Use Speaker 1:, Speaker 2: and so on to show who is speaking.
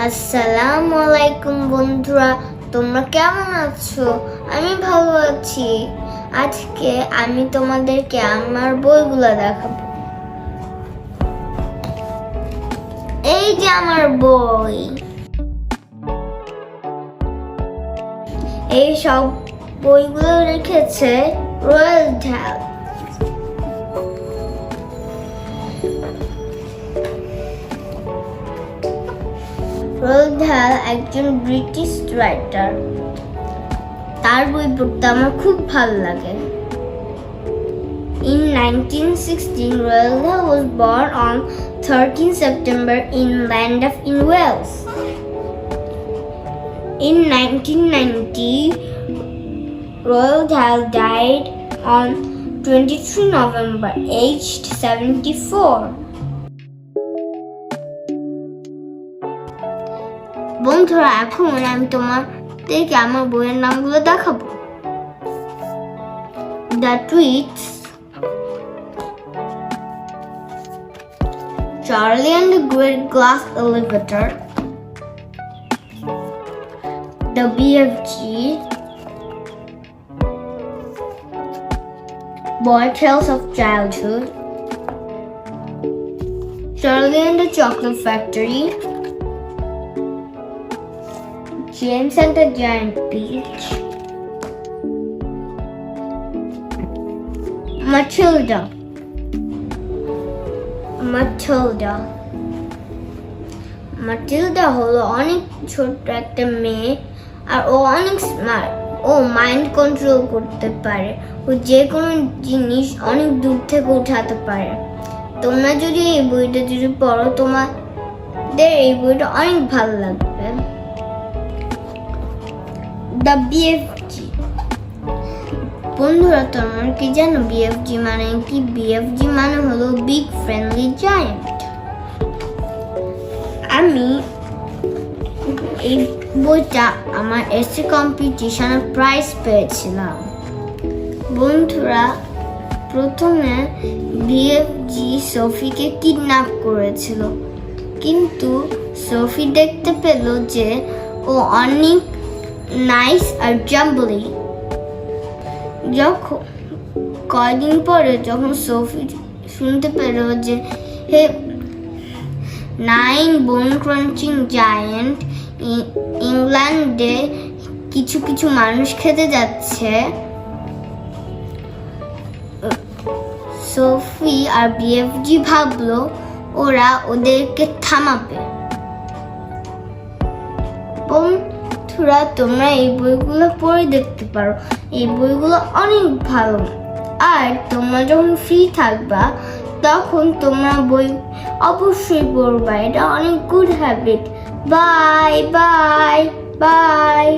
Speaker 1: আসসালামু আলাইকুম বন্ধুরা, তোমরা কেমন আছো? আমি ভালো আছি। আজকে আমি তোমাদেরকে আমার বইগুলো দেখাবো। এই যে আমার বই। এই সব বইগুলো লিখেছে রোয়াল্ড ডাল। রোয়াল্ড ডাল একজন ব্রিটিশ রাইটার। তার বই পড়তে আমার খুব ভালো লাগে। In 1916, Roald Dahl was born on 13 September in Llandaff in Wales. In 1990, Roald Dahl died on 23 November, aged 74. বন্ধুরা, এখন আমি তোমাদেরকে আমার বইয়ের নামগুলো দেখাবো। The Tweets, Charlie and the Great Glass Elevator, The BFG, Boy Tales of Childhood, Charlie and the Chocolate Factory, James and the Giant Peach, Matilda. Matilda হলো অনেক ছোট একটা মেয়ে, আর ও অনেক স্মার্ট। ও মাইন্ড কন্ট্রোল করতে পারে। ও যে কোনো জিনিস অনেক দূর থেকে উঠাতে পারে। তোমরা যদি এই বইটা পড়ো, তোমাদের এই বইটা অনেক ভালো লাগবে। The BFG। বন্ধুরা, তোমরা কি জানো BFG মানে কি? BFG মানে হলো বিগ ফ্রেন্ডলি জায়ান্ট। আমি এই বইটা আমার এসে কম্পিটিশনে প্রাইজ পেয়েছিলাম। বন্ধুরা, প্রথমে BFG সোফিকে কিডন্যাপ করেছিল, কিন্তু সোফি দেখতে পেল যে ও অনেক নাইস আর জাম্বলি। কয়দিন পরে যখন সোফি শুনতে পেল যে 9 বোন ক্রাঞ্চিং জায়ান্ট ইংল্যান্ডে কিছু মানুষ খেতে যাচ্ছে, সোফি আর BFG ভাবলো ওরা ওদেরকে থামাবে। বন্ধুরা, তোমরা এই বইগুলো পড়ে দেখতে পারো। এই বইগুলো অনেক ভালো। আর তোমরা যখন ফ্রি থাকবা, তখন তোমরা বই অবশ্যই পড়বা। এটা অনেক good habit. Bye bye bye.